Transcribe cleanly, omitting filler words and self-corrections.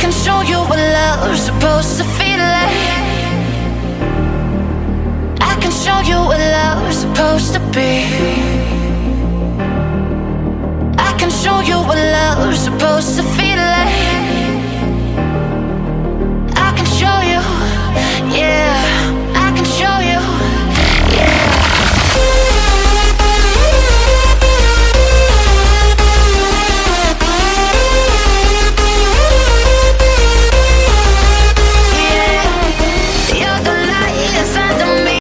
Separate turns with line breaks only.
can show you what love's supposed to feel like. I can show you what love's supposed to be. I can show you what love's supposed to feel